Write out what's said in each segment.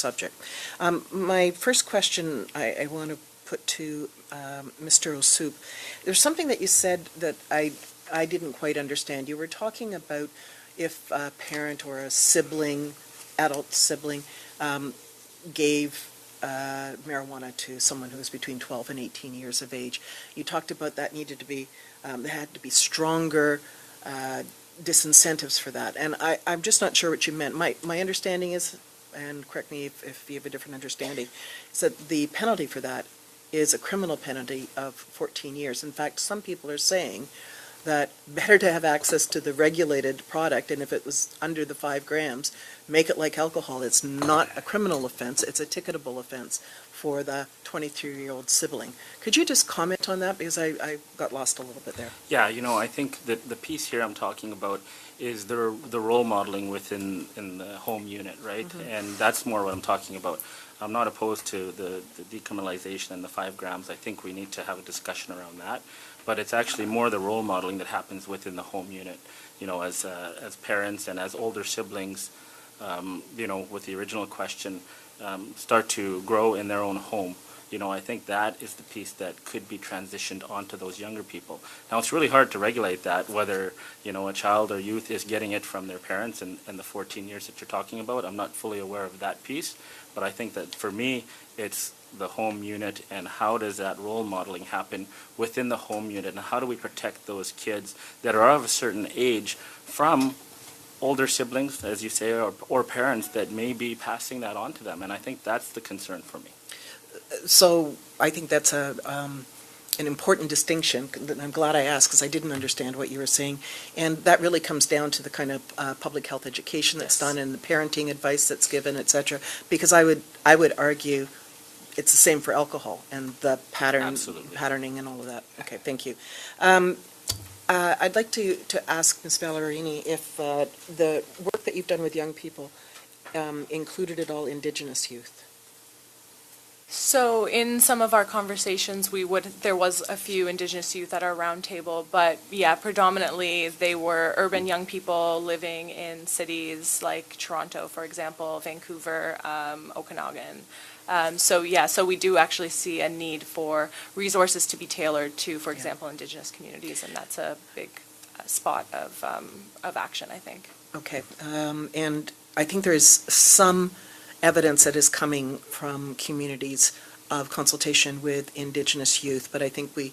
subject. My first question I want to put to Mr. O'Soup. There's something that you said that I didn't quite understand. You were talking about if a parent or a sibling, adult sibling, gave marijuana to someone who was between 12 and 18 years of age. You talked about that needed to be, there had to be stronger disincentives for that. And I'm just not sure what you meant. My understanding is, and correct me if you have a different understanding, is that the penalty for that is a criminal penalty of 14 years. In fact, some people are saying that better to have access to the regulated product, and if it was under the 5 grams, make it like alcohol. It's not a criminal offense, it's a ticketable offense for the 23-year-old sibling. Could you just comment on that, because I got lost a little bit there? Yeah, I think that the piece here I'm talking about is the role modeling within the home unit, right? Mm-hmm. And that's more what I'm talking about. I'm not opposed to the decriminalization and the 5 grams. I think we need to have a discussion around that. But it's actually more the role modeling that happens within the home unit, as parents and as older siblings, with the original question, start to grow in their own home. I think that is the piece that could be transitioned onto those younger people. Now, it's really hard to regulate that, whether, a child or youth is getting it from their parents and the 14 years that you're talking about. I'm not fully aware of that piece, but I think that for me, it's the home unit and how does that role modeling happen within the home unit, and how do we protect those kids that are of a certain age from older siblings, as you say, or parents that may be passing that on to them. And I think that's the concern for me. So I think that's an important distinction. I'm glad I asked, because I didn't understand what you were saying. And that really comes down to the kind of public health education that's done and the parenting advice that's given, et cetera. Because I would argue it's the same for alcohol and the patterning and all of that. Okay, thank you. I'd like to ask Ms. Ballerini if the work that you've done with young people included at all Indigenous youth. So in some of our conversations, there was a few Indigenous youth at our roundtable, but yeah, predominantly they were urban young people living in cities like Toronto, for example, Vancouver, Okanagan. So we do actually see a need for resources to be tailored to, for example, Indigenous communities, and that's a big spot of action, I think. Okay, and I think there is some evidence that is coming from communities of consultation with Indigenous youth, but I think we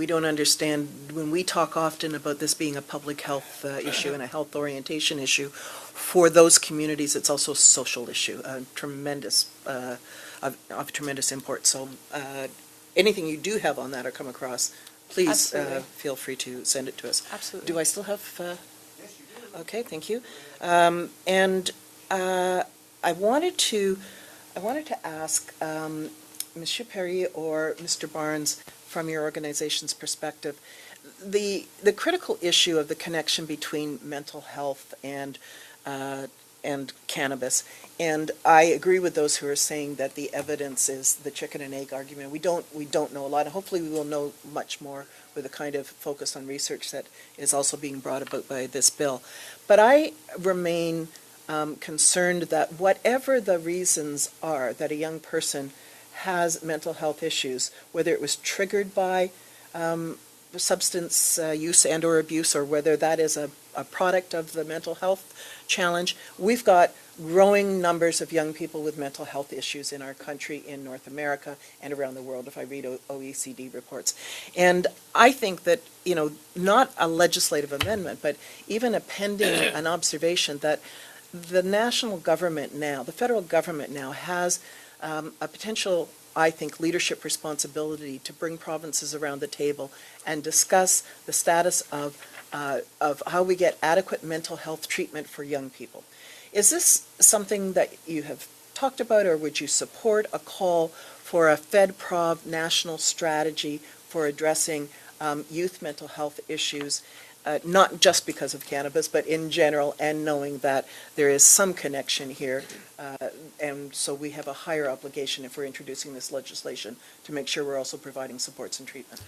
don't understand, when we talk often about this being a public health issue and a health orientation issue, for those communities it's also a social issue, of tremendous import. So anything you do have on that or come across, please feel free to send it to us. Absolutely. Do I still have? Yes, you do. Okay, thank you. I wanted to ask Monsieur Perry or Mr. Barnes, from your organization's perspective, the critical issue of the connection between mental health and cannabis. And I agree with those who are saying that the evidence is the chicken and egg argument. We don't know a lot, and hopefully we will know much more with the kind of focus on research that is also being brought about by this bill. But I remain concerned that whatever the reasons are that a young person has mental health issues, whether it was triggered by substance use and or abuse, or whether that is a product of the mental health challenge, we've got growing numbers of young people with mental health issues in our country, in North America, and around the world, if I read OECD reports. And I think that, not a legislative amendment, but even appending an observation that the national government now, the federal government now, has a potential, I think, leadership responsibility to bring provinces around the table and discuss the status of how we get adequate mental health treatment for young people. Is this something that you have talked about, or would you support a call for a FedProv national strategy for addressing youth mental health issues, not just because of cannabis, but in general, and knowing that there is some connection here, and so we have a higher obligation if we're introducing this legislation to make sure we're also providing supports and treatment?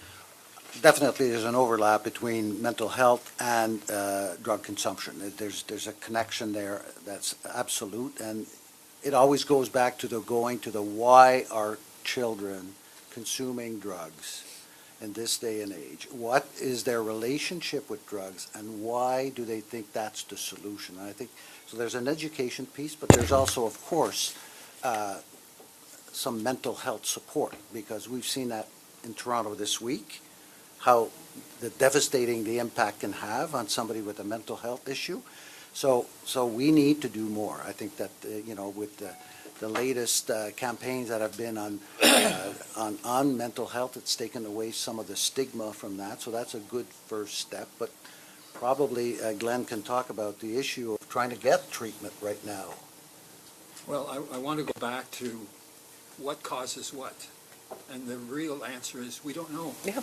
Definitely there's an overlap between mental health and drug consumption. There's a connection there that's absolute, and it always goes back to the why are children consuming drugs in this day and age? What is their relationship with drugs, and why do they think that's the solution? And I think, so there's an education piece, but there's also, of course, some mental health support, because we've seen that in Toronto this week, how devastating the impact can have on somebody with a mental health issue. So we need to do more. I think that, with the latest campaigns that have been on mental health, it's taken away some of the stigma from that. So that's a good first step. But probably Glenn can talk about the issue of trying to get treatment right now. Well, I want to go back to what causes what. And the real answer is we don't know. Yeah.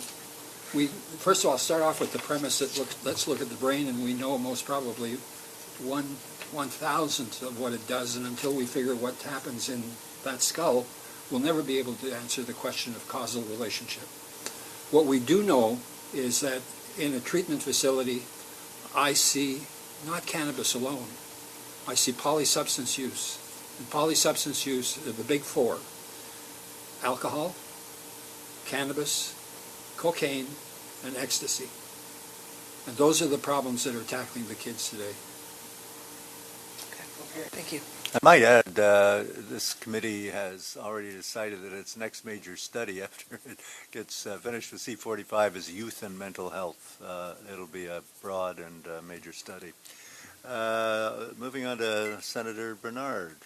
First of all, start off with the premise that let's look at the brain, and we know most probably 1/1000th of what it does, and until we figure what happens in that skull, we'll never be able to answer the question of causal relationship. What we do know is that in a treatment facility, I see not cannabis alone. I see polysubstance use. And polysubstance use are the big four: alcohol, cannabis, cocaine, and ecstasy. And those are the problems that are tackling the kids today. Thank you. I might add, this committee has already decided that its next major study after it gets finished with C45 is youth and mental health. It'll be a broad and major study. Moving on to Senator Bernard.